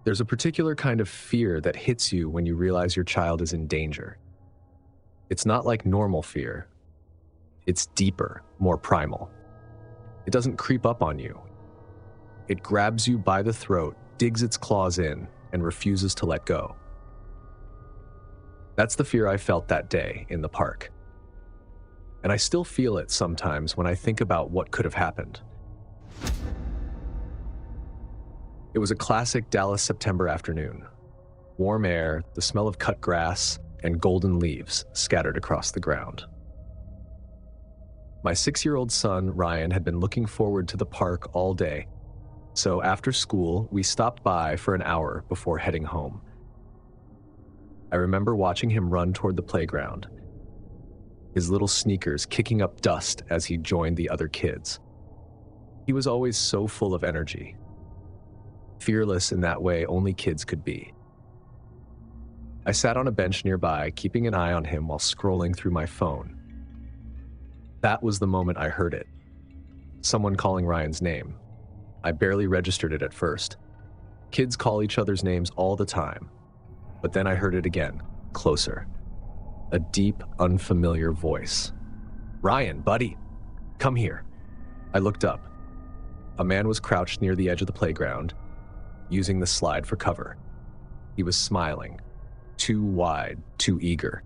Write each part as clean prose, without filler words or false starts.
There's a particular kind of fear that hits you when you realize your child is in danger. It's not like normal fear. It's deeper, more primal. It doesn't creep up on you. It grabs you by the throat, digs its claws in, and refuses to let go. That's the fear I felt that day in the park. And I still feel it sometimes when I think about what could have happened. It was a classic Dallas September afternoon. Warm air, the smell of cut grass, and golden leaves scattered across the ground. My 6-year-old son, Ryan, had been looking forward to the park all day, so after school, we stopped by for an hour before heading home. I remember watching him run toward the playground, his little sneakers kicking up dust as he joined the other kids. He was always so full of energy, fearless in that way only kids could be. I sat on a bench nearby, keeping an eye on him while scrolling through my phone. That was the moment I heard it. Someone calling Ryan's name. I barely registered it at first. Kids call each other's names all the time. But then I heard it again, closer. A deep, unfamiliar voice. "Ryan, buddy, come here." I looked up. A man was crouched near the edge of the playground, using the slide for cover. He was smiling, too wide, too eager.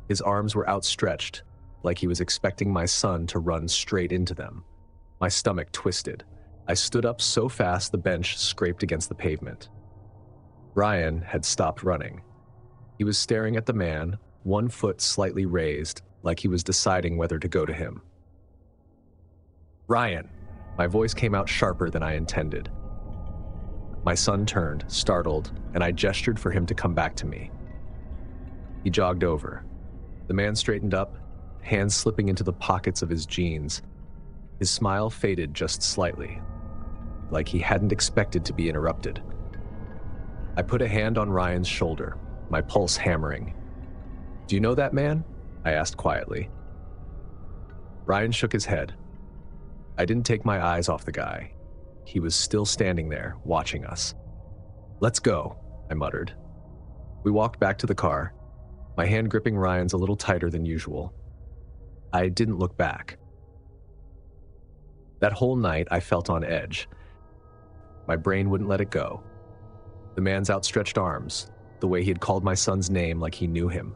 His arms were outstretched, like he was expecting my son to run straight into them. My stomach twisted. I stood up so fast the bench scraped against the pavement. Ryan had stopped running. He was staring at the man, one foot slightly raised, like he was deciding whether to go to him. "Ryan!" My voice came out sharper than I intended. My son turned, startled, and I gestured for him to come back to me. He jogged over. The man straightened up, hands slipping into the pockets of his jeans. His smile faded just slightly, like he hadn't expected to be interrupted. I put a hand on Ryan's shoulder, my pulse hammering. "Do you know that man?" I asked quietly. Ryan shook his head. I didn't take my eyes off the guy. He was still standing there, watching us. "Let's go," I muttered. We walked back to the car, my hand gripping Ryan's a little tighter than usual. I didn't look back. That whole night, I felt on edge. My brain wouldn't let it go. The man's outstretched arms, the way he had called my son's name like he knew him.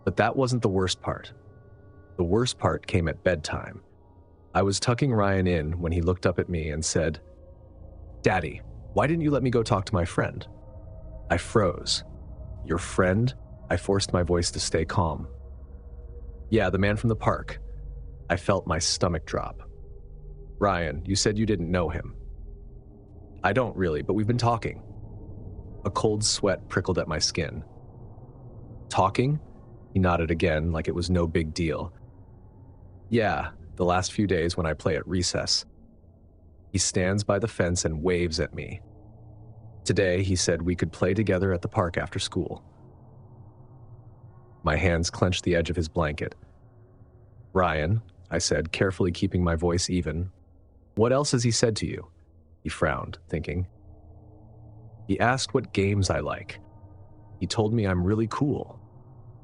But that wasn't the worst part. The worst part came at bedtime. I was tucking Ryan in when he looked up at me and said, "Daddy, why didn't you let me go talk to my friend?" I froze. "Your friend?" I forced my voice to stay calm. "Yeah, the man from the park." I felt my stomach drop. "Ryan, you said you didn't know him." "I don't really, but we've been talking." A cold sweat prickled at my skin. "Talking?" He nodded again, like it was no big deal. "Yeah, the last few days when I play at recess." He stands by the fence and waves at me. "Today, he said we could play together at the park after school." My hands clenched the edge of his blanket. "Ryan," I said, carefully keeping my voice even, "what else has he said to you?" He frowned, thinking. "He asked what games I like. He told me I'm really cool.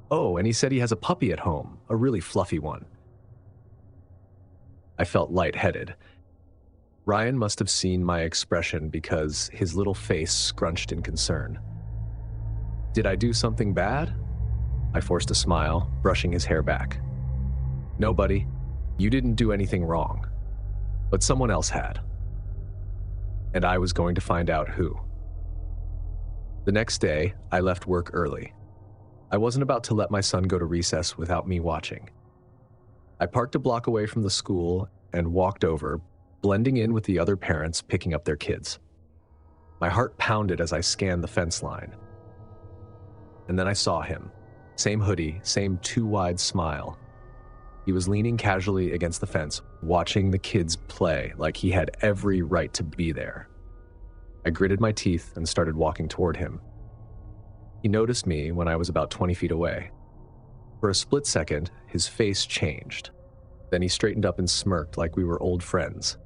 Oh, and he said he has a puppy at home, a really fluffy one." I felt lightheaded. Ryan must have seen my expression because his little face scrunched in concern. "Did I do something bad?" I forced a smile, brushing his hair back. "No, buddy, you didn't do anything wrong. But someone else had. And I was going to find out who." The next day, I left work early. I wasn't about to let my son go to recess without me watching. I parked a block away from the school and walked over, blending in with the other parents picking up their kids. My heart pounded as I scanned the fence line. And then I saw him. Same hoodie, same too-wide smile. He was leaning casually against the fence, watching the kids play like he had every right to be there. I gritted my teeth and started walking toward him. He noticed me when I was about 20 feet away. For a split second, his face changed. Then he straightened up and smirked like we were old friends.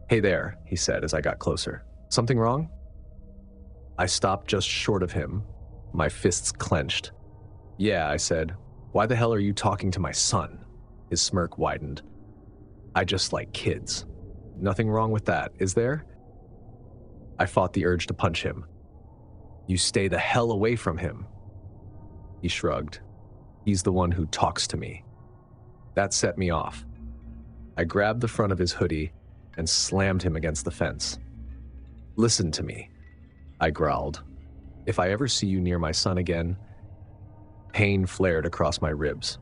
"Hey there," he said as I got closer. "Something wrong?" I stopped just short of him, my fists clenched. "Yeah," I said. "Why the hell are you talking to my son?" His smirk widened. "I just like kids. Nothing wrong with that, is there?" I fought the urge to punch him. "You stay the hell away from him." He shrugged. "He's the one who talks to me." That set me off. I grabbed the front of his hoodie and slammed him against the fence. "Listen to me," I growled. "If I ever see you near my son again..." Pain flared across my ribs.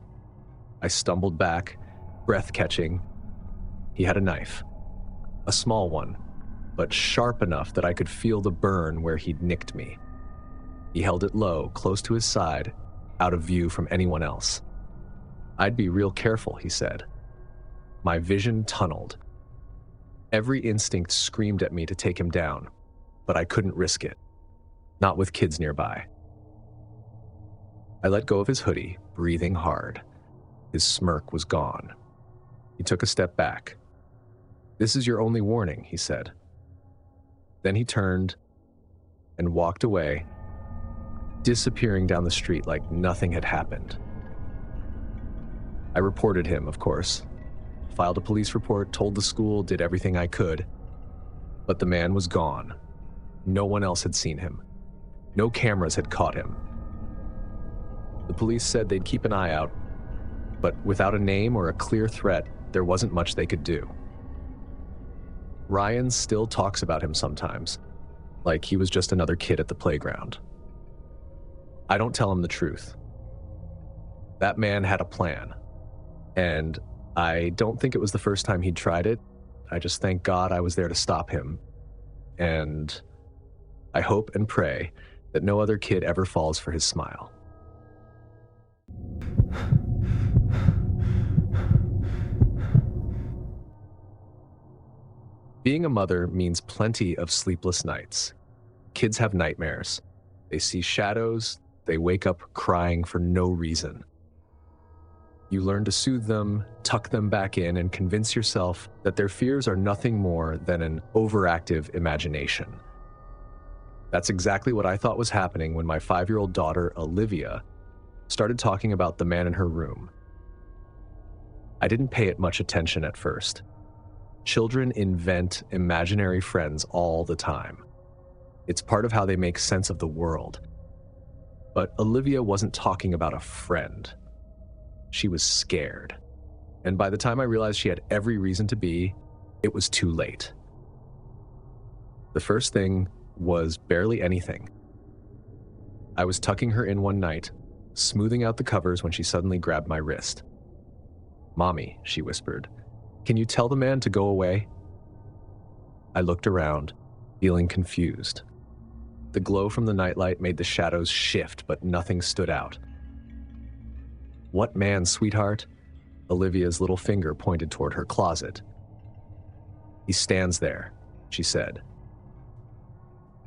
I stumbled back, breath catching. He had a knife. A small one, but sharp enough that I could feel the burn where he'd nicked me. He held it low, close to his side, out of view from anyone else. "I'd be real careful," he said. My vision tunneled. Every instinct screamed at me to take him down, but I couldn't risk it. Not with kids nearby. I let go of his hoodie, breathing hard. His smirk was gone. He took a step back. "This is your only warning," he said. Then he turned and walked away, disappearing down the street like nothing had happened. I reported him, of course. Filed a police report, told the school, did everything I could. But the man was gone. No one else had seen him. No cameras had caught him. The police said they'd keep an eye out, but without a name or a clear threat, there wasn't much they could do. Ryan still talks about him sometimes, like he was just another kid at the playground. I don't tell him the truth. That man had a plan, and I don't think it was the first time he'd tried it. I just thank God I was there to stop him, and I hope and pray that no other kid ever falls for his smile. Being a mother means plenty of sleepless nights. Kids have nightmares. They see shadows. They wake up crying for no reason. You learn to soothe them, tuck them back in, and convince yourself that their fears are nothing more than an overactive imagination. That's exactly what I thought was happening when my 5-year-old daughter, Olivia, started talking about the man in her room. I didn't pay it much attention at first. Children invent imaginary friends all the time. It's part of how they make sense of the world. But Olivia wasn't talking about a friend. She was scared. And by the time I realized she had every reason to be, it was too late. The first thing was barely anything. I was tucking her in one night, smoothing out the covers when she suddenly grabbed my wrist. "Mommy," she whispered, "can you tell the man to go away?" I looked around, feeling confused. The glow from the nightlight made the shadows shift, but nothing stood out. "What man, sweetheart?" Olivia's little finger pointed toward her closet. "He stands there," she said.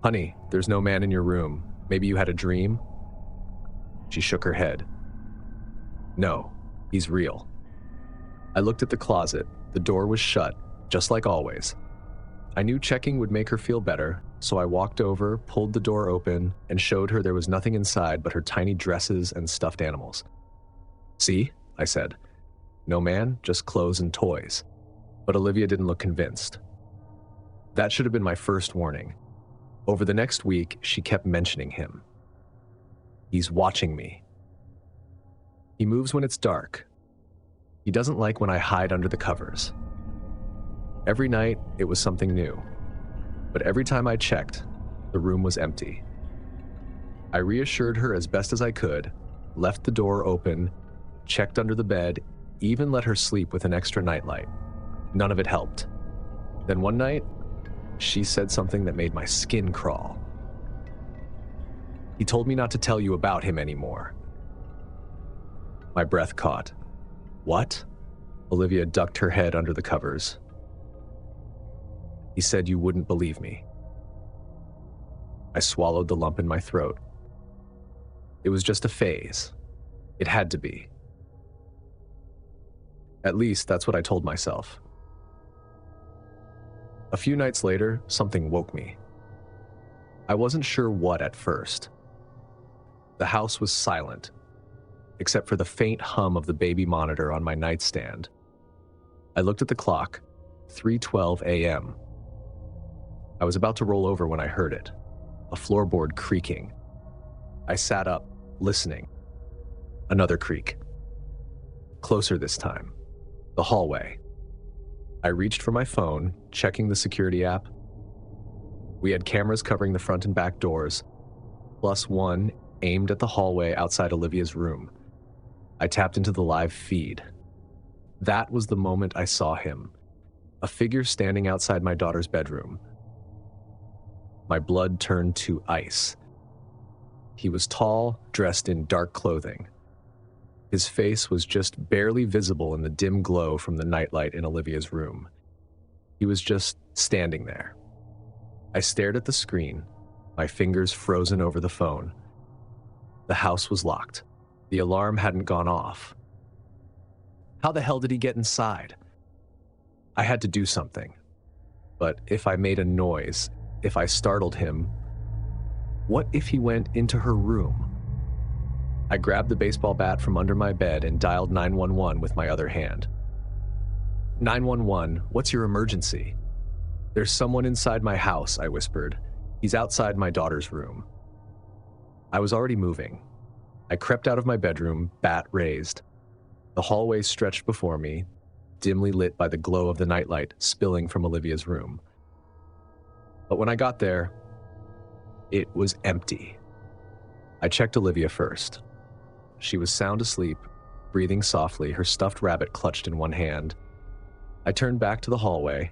"Honey, there's no man in your room. Maybe you had a dream?" She shook her head. "No, he's real." I looked at the closet. The door was shut, just like always. I knew checking would make her feel better, so I walked over, pulled the door open, and showed her there was nothing inside but her tiny dresses and stuffed animals. "See?" I said. "No man, just clothes and toys." But Olivia didn't look convinced. That should have been my first warning. Over the next week, she kept mentioning him. "He's watching me. He moves when it's dark. He doesn't like when I hide under the covers." Every night, it was something new. But every time I checked, the room was empty. I reassured her as best as I could, left the door open, checked under the bed, even let her sleep with an extra nightlight. None of it helped. Then one night, she said something that made my skin crawl. "He told me not to tell you about him anymore." My breath caught. "What?" Olivia ducked her head under the covers. "He said you wouldn't believe me." I swallowed the lump in my throat. It was just a phase. It had to be. At least that's what I told myself. A few nights later, something woke me. I wasn't sure what at first. The house was silent, except for the faint hum of the baby monitor on my nightstand. I looked at the clock, 3:12 a.m. I was about to roll over when I heard it, a floorboard creaking. I sat up, listening. Another creak. Closer this time. The hallway. I reached for my phone, checking the security app. We had cameras covering the front and back doors, plus one aimed at the hallway outside Olivia's room. I tapped into the live feed. That was the moment I saw him, a figure standing outside my daughter's bedroom. My blood turned to ice. He was tall, dressed in dark clothing. His face was just barely visible in the dim glow from the nightlight in Olivia's room. He was just standing there. I stared at the screen, my fingers frozen over the phone. The house was locked. The alarm hadn't gone off. How the hell did he get inside? I had to do something. But if I made a noise, if I startled him, what if he went into her room? I grabbed the baseball bat from under my bed and dialed 911 with my other hand. 911, what's your emergency? There's someone inside my house, I whispered. He's outside my daughter's room. I was already moving. I crept out of my bedroom, bat raised. The hallway stretched before me, dimly lit by the glow of the nightlight spilling from Olivia's room. But when I got there, it was empty. I checked Olivia first. She was sound asleep, breathing softly, her stuffed rabbit clutched in one hand. I turned back to the hallway.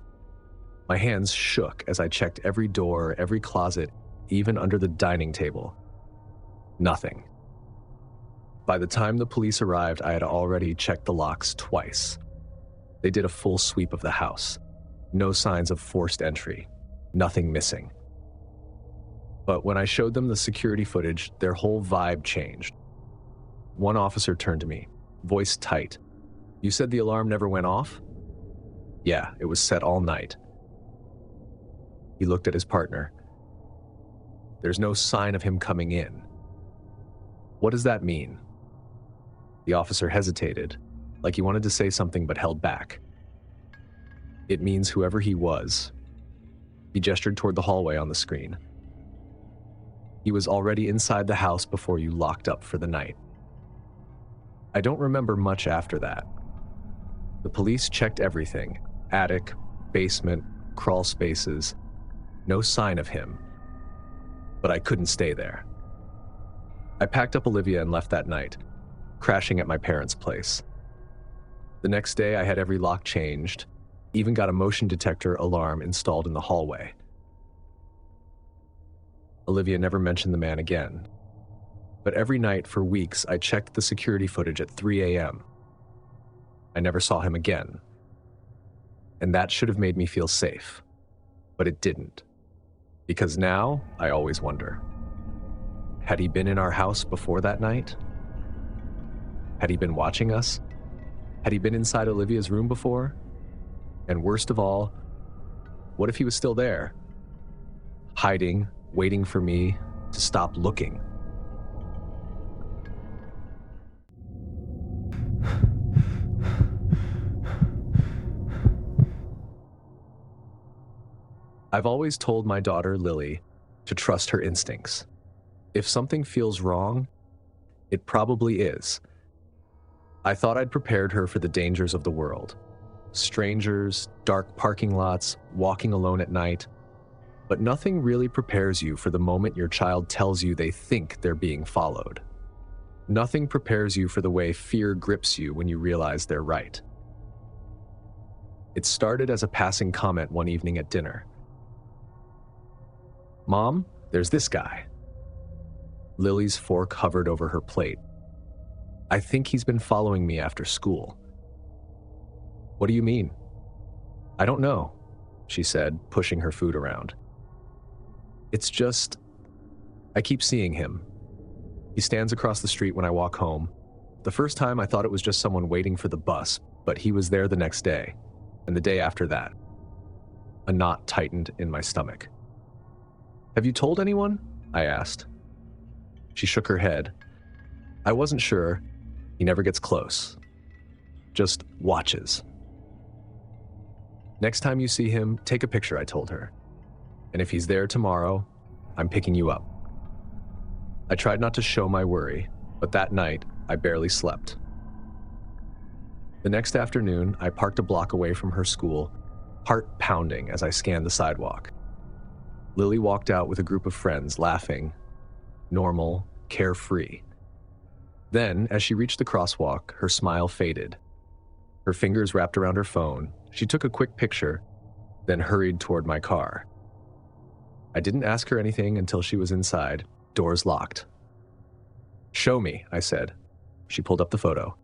My hands shook as I checked every door, every closet, even under the dining table. Nothing. By the time the police arrived, I had already checked the locks twice. They did a full sweep of the house. No signs of forced entry. Nothing missing. But when I showed them the security footage, their whole vibe changed. One officer turned to me, voice tight. "You said the alarm never went off?" "Yeah, it was set all night." He looked at his partner. "There's no sign of him coming in." "What does that mean?" The officer hesitated, like he wanted to say something but held back. "It means whoever he was." He gestured toward the hallway on the screen. "He was already inside the house before you locked up for the night." I don't remember much after that. The police checked everything: attic, basement, crawl spaces. No sign of him. But I couldn't stay there. I packed up Olivia and left that night, crashing at my parents' place. The next day, I had every lock changed, even got a motion detector alarm installed in the hallway. Olivia never mentioned the man again. But every night for weeks, I checked the security footage at 3 a.m. I never saw him again. And that should have made me feel safe. But it didn't. Because now, I always wonder. Had he been in our house before that night? Had he been watching us? Had he been inside Olivia's room before? And worst of all, what if he was still there? Hiding, waiting for me to stop looking. I've always told my daughter, Lily, to trust her instincts. If something feels wrong, it probably is. I thought I'd prepared her for the dangers of the world. Strangers, dark parking lots, walking alone at night. But nothing really prepares you for the moment your child tells you they think they're being followed. Nothing prepares you for the way fear grips you when you realize they're right. It started as a passing comment one evening at dinner. "Mom, there's this guy." Lily's fork hovered over her plate. "I think he's been following me after school." "What do you mean?" "I don't know," she said, pushing her food around. "It's just, I keep seeing him. He stands across the street when I walk home. The first time I thought it was just someone waiting for the bus, but he was there the next day, and the day after that." A knot tightened in my stomach. "Have you told anyone?" I asked. She shook her head. "I wasn't sure. He never gets close. Just watches." "Next time you see him, take a picture," I told her. "And if he's there tomorrow, I'm picking you up." I tried not to show my worry, but that night, I barely slept. The next afternoon, I parked a block away from her school, heart pounding as I scanned the sidewalk. Lily walked out with a group of friends, laughing, normal, carefree. Then, as she reached the crosswalk, her smile faded. Her fingers wrapped around her phone. She took a quick picture, then hurried toward my car. I didn't ask her anything until she was inside, doors locked. "Show me," I said. She pulled up the photo.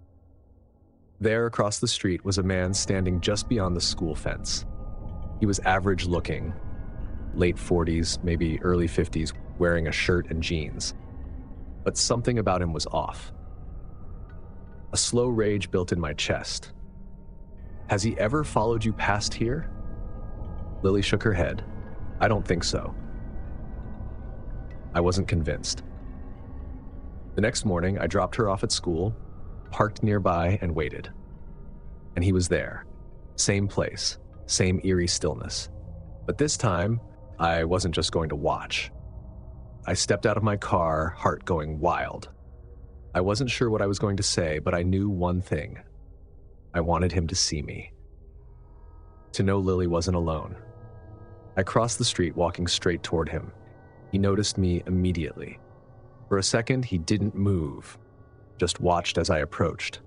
There, across the street, was a man standing just beyond the school fence. He was average looking, late 40s, maybe early 50s, wearing a shirt and jeans. But something about him was off. A slow rage built in my chest. "Has he ever followed you past here?" Lily shook her head. "I don't think so." I wasn't convinced. The next morning, I dropped her off at school, parked nearby, and waited. And he was there. Same place, same eerie stillness. But this time, I wasn't just going to watch. I stepped out of my car, heart going wild. I wasn't sure what I was going to say, but I knew one thing. I wanted him to see me. To know Lily wasn't alone. I crossed the street, walking straight toward him. He noticed me immediately. For a second, he didn't move, just watched as I approached.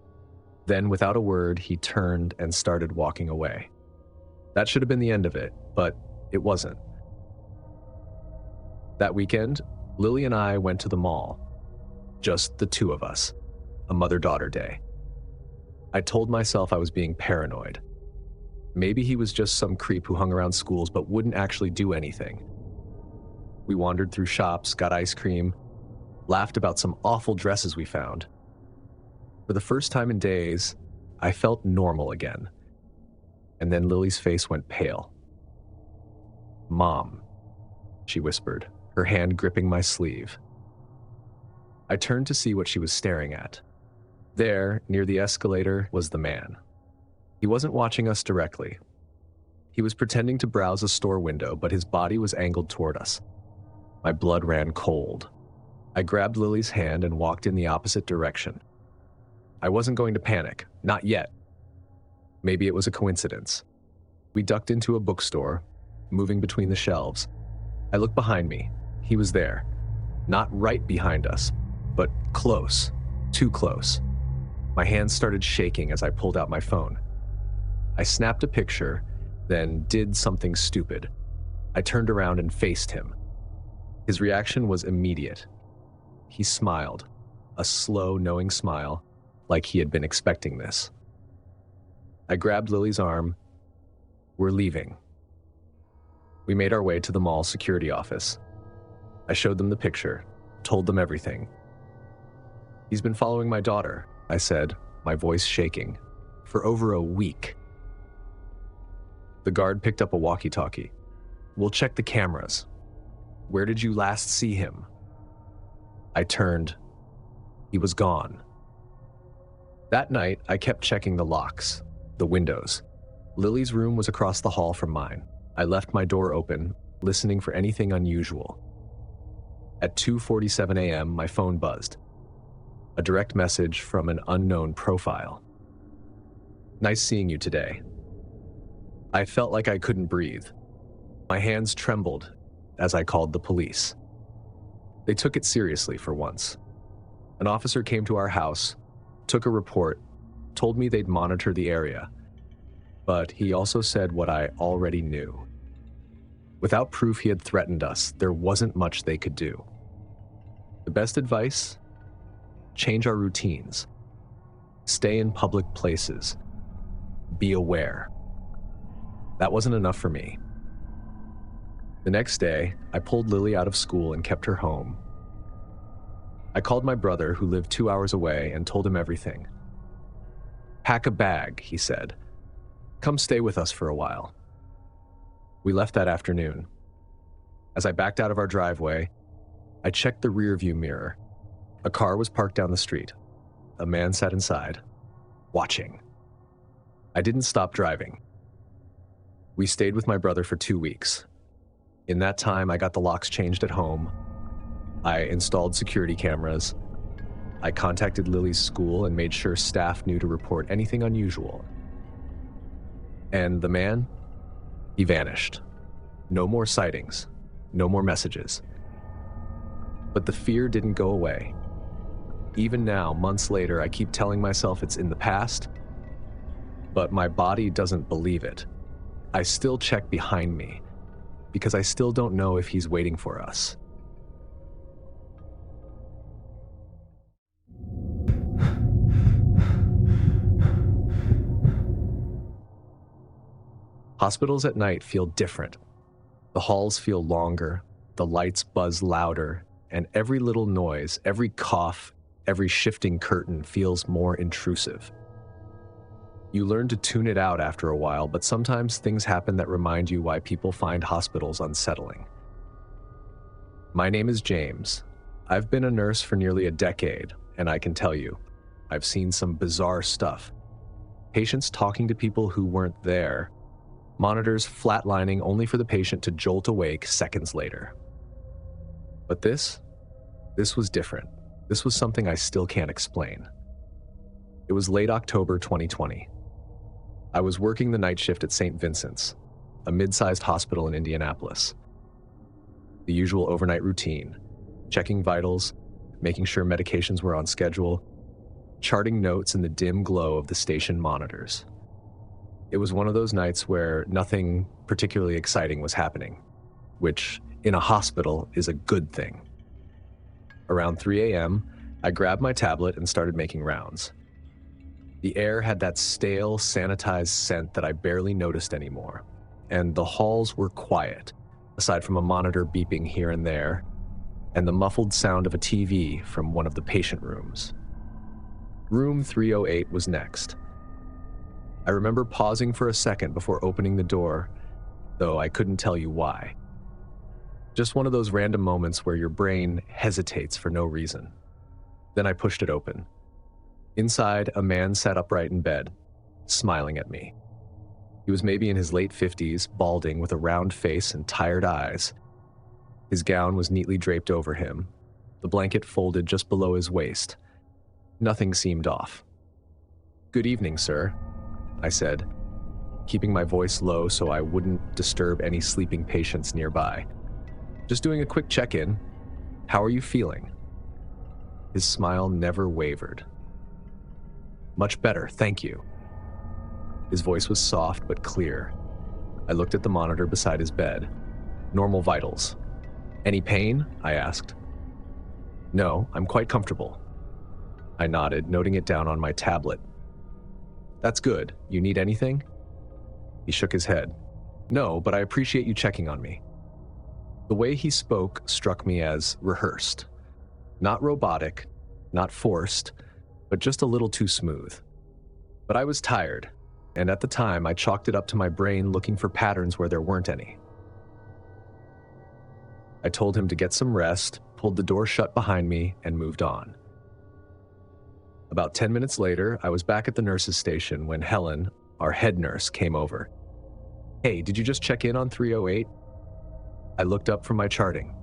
Then, without a word, he turned and started walking away. That should have been the end of it, but it wasn't. That weekend, Lily and I went to the mall. Just the two of us. A mother-daughter day. I told myself I was being paranoid. Maybe he was just some creep who hung around schools but wouldn't actually do anything. We wandered through shops, got ice cream, laughed about some awful dresses we found. For the first time in days, I felt normal again. And then Lily's face went pale. "Mom," she whispered, her hand gripping my sleeve. I turned to see what she was staring at. There, near the escalator, was the man. He wasn't watching us directly. He was pretending to browse a store window, but his body was angled toward us. My blood ran cold. I grabbed Lily's hand and walked in the opposite direction. I wasn't going to panic, not yet. Maybe it was a coincidence. We ducked into a bookstore, moving between the shelves. I looked behind me. He was there. Not right behind us, but close, too close. My hands started shaking as I pulled out my phone. I snapped a picture, then did something stupid. I turned around and faced him. His reaction was immediate. He smiled, a slow, knowing smile, like he had been expecting this. I grabbed Lily's arm. "We're leaving." We made our way to the mall security office. I showed them the picture, told them everything. "He's been following my daughter," I said, my voice shaking, "for over a week." The guard picked up a walkie-talkie. "We'll check the cameras. Where did you last see him?" I turned. He was gone. That night, I kept checking the locks, the windows. Lily's room was across the hall from mine. I left my door open, listening for anything unusual. At 2:47 a.m., my phone buzzed. A direct message from an unknown profile. "Nice seeing you today." I felt like I couldn't breathe. My hands trembled as I called the police. They took it seriously for once. An officer came to our house, took a report, told me they'd monitor the area. But he also said what I already knew. Without proof he had threatened us, there wasn't much they could do. The best advice? Change our routines. Stay in public places. Be aware. That wasn't enough for me. The next day, I pulled Lily out of school and kept her home. I called my brother, who lived 2 hours away, and told him everything. "Pack a bag," he said. "Come stay with us for a while." We left that afternoon. As I backed out of our driveway, I checked the rearview mirror. A car was parked down the street. A man sat inside, watching. I didn't stop driving. We stayed with my brother for 2 weeks. In that time, I got the locks changed at home. I installed security cameras. I contacted Lily's school and made sure staff knew to report anything unusual. And the man, he vanished. No more sightings, no more messages. But the fear didn't go away. Even now, months later, I keep telling myself it's in the past, but my body doesn't believe it. I still check behind me, because I still don't know if he's waiting for us. Hospitals at night feel different. The halls feel longer, the lights buzz louder, and every little noise, every cough, every shifting curtain feels more intrusive. You learn to tune it out after a while, but sometimes things happen that remind you why people find hospitals unsettling. My name is James. I've been a nurse for nearly a decade, and I can tell you, I've seen some bizarre stuff. Patients talking to people who weren't there, monitors flatlining only for the patient to jolt awake seconds later. But this was different. This was something I still can't explain. It was late October 2020. I was working the night shift at St. Vincent's, a mid-sized hospital in Indianapolis. The usual overnight routine, checking vitals, making sure medications were on schedule, charting notes in the dim glow of the station monitors. It was one of those nights where nothing particularly exciting was happening, which in a hospital is a good thing. Around 3 a.m., I grabbed my tablet and started making rounds. The air had that stale, sanitized scent that I barely noticed anymore, and the halls were quiet, aside from a monitor beeping here and there, and the muffled sound of a TV from one of the patient rooms. Room 308 was next. I remember pausing for a second before opening the door, though I couldn't tell you why. Just one of those random moments where your brain hesitates for no reason. Then I pushed it open. Inside, a man sat upright in bed, smiling at me. He was maybe in his late 50s, balding with a round face and tired eyes. His gown was neatly draped over him, the blanket folded just below his waist. Nothing seemed off. "Good evening, sir," I said, keeping my voice low so I wouldn't disturb any sleeping patients nearby. "Just doing a quick check-in. How are you feeling?" His smile never wavered. "Much better, thank you." His voice was soft but clear. I looked at the monitor beside his bed. Normal vitals. "Any pain?" I asked. "No, I'm quite comfortable." I nodded, noting it down on my tablet. "That's good. You need anything?" He shook his head. "No, but I appreciate you checking on me." The way he spoke struck me as rehearsed. Not robotic, not forced, but just a little too smooth. But I was tired, and at the time I chalked it up to my brain looking for patterns where there weren't any. I told him to get some rest, pulled the door shut behind me, and moved on. About 10 minutes later, I was back at the nurse's station when Helen, our head nurse, came over. "Hey, did you just check in on 308? I looked up from my charting.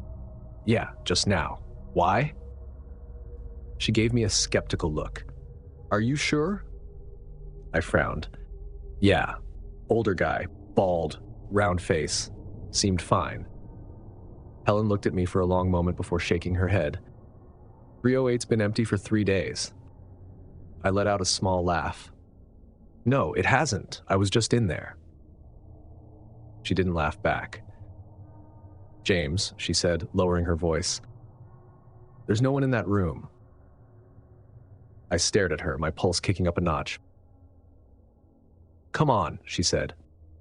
"Yeah, just now. Why?" She gave me a skeptical look. "Are you sure?" I frowned. "Yeah. Older guy, bald, round face. Seemed fine." Helen looked at me for a long moment before shaking her head. 308's been empty for 3 days. I let out a small laugh. "No, it hasn't. I was just in there." She didn't laugh back. "James," she said, lowering her voice, "there's no one in that room." I stared at her, my pulse kicking up a notch. "Come on," she said,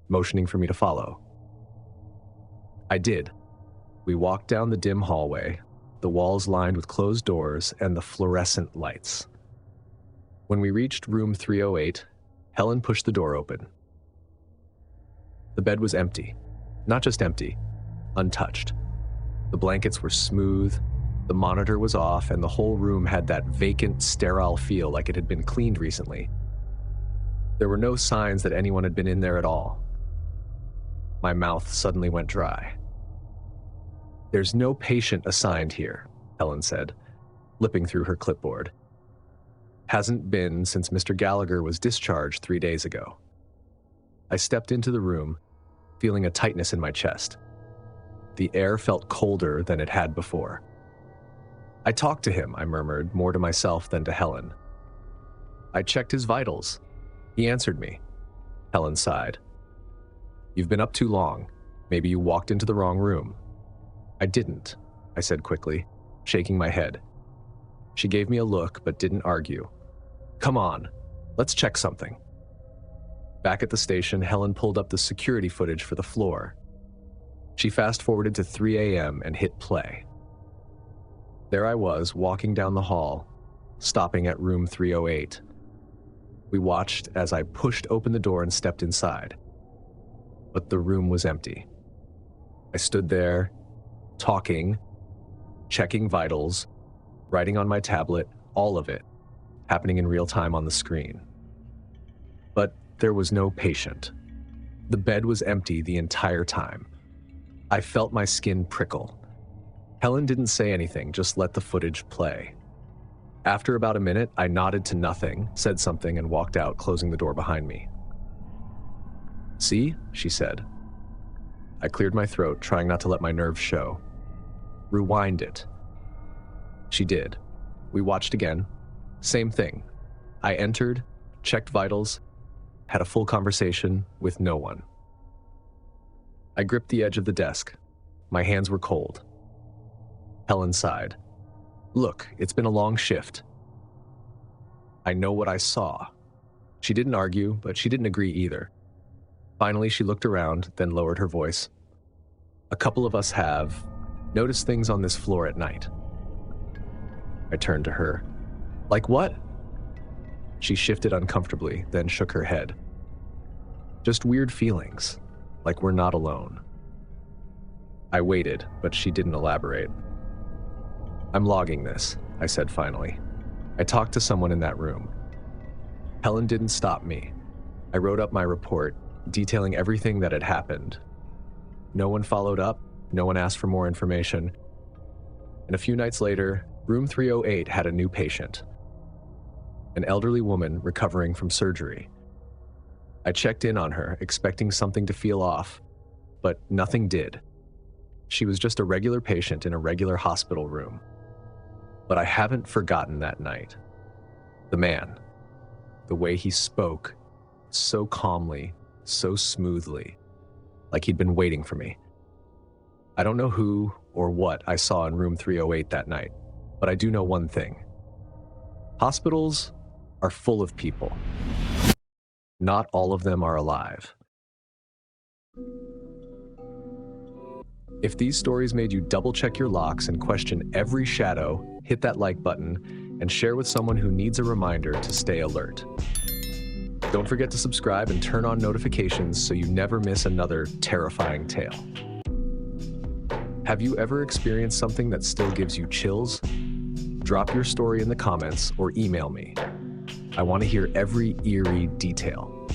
motioning for me to follow. I did. We walked down the dim hallway, the walls lined with closed doors and the fluorescent lights. When we reached room 308, Helen pushed the door open. The bed was empty. Not just empty, untouched. The blankets were smooth, the monitor was off, and the whole room had that vacant, sterile feel like it had been cleaned recently. There were no signs that anyone had been in there at all. My mouth suddenly went dry. "There's no patient assigned here," Helen said, flipping through her clipboard. "Hasn't been since Mr. Gallagher was discharged 3 days ago." I stepped into the room, feeling a tightness in my chest. The air felt colder than it had before. "I talked to him," I murmured, more to myself than to Helen. "I checked his vitals. He answered me." Helen sighed. "You've been up too long. Maybe you walked into the wrong room." "I didn't," I said quickly, shaking my head. She gave me a look but didn't argue. "Come on, let's check something." Back at the station, Helen pulled up the security footage for the floor. She fast-forwarded to 3 a.m. and hit play. There I was, walking down the hall, stopping at room 308. We watched as I pushed open the door and stepped inside. But the room was empty. I stood there, talking, checking vitals, writing on my tablet, all of it, happening in real time on the screen. But there was no patient. The bed was empty the entire time. I felt my skin prickle. Helen didn't say anything, just let the footage play. After about a minute, I nodded to nothing, said something, and walked out, closing the door behind me. "See?" she said. I cleared my throat, trying not to let my nerves show. "Rewind it." She did. We watched again. Same thing. I entered, checked vitals, had a full conversation with no one. I gripped the edge of the desk. My hands were cold. Helen sighed. "Look, it's been a long shift." I know what I saw. She didn't argue, but she didn't agree either. Finally, she looked around, then lowered her voice. "A couple of us have noticed things on this floor at night." I turned to her. "Like what?" She shifted uncomfortably, then shook her head. "Just weird feelings, like we're not alone." I waited, but she didn't elaborate. "I'm logging this," I said finally. I talked to someone in that room. Helen didn't stop me. I wrote up my report, detailing everything that had happened. No one followed up, no one asked for more information. And a few nights later, room 308 had a new patient. An elderly woman recovering from surgery. I checked in on her, expecting something to feel off, but nothing did. She was just a regular patient in a regular hospital room. But I haven't forgotten that night. The man, the way he spoke, so calmly, so smoothly, like he'd been waiting for me. I don't know who or what I saw in room 308 that night, but I do know one thing. Hospitals are full of people. Not all of them are alive. If these stories made you double-check your locks and question every shadow, hit that like button and share with someone who needs a reminder to stay alert. Don't forget to subscribe and turn on notifications so you never miss another terrifying tale. Have you ever experienced something that still gives you chills? Drop your story in the comments or email me. I want to hear every eerie detail.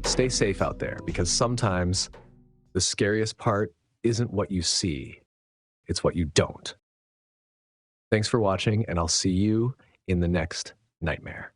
Stay safe out there, because sometimes the scariest part isn't what you see, it's what you don't. Thanks for watching, and I'll see you in the next nightmare.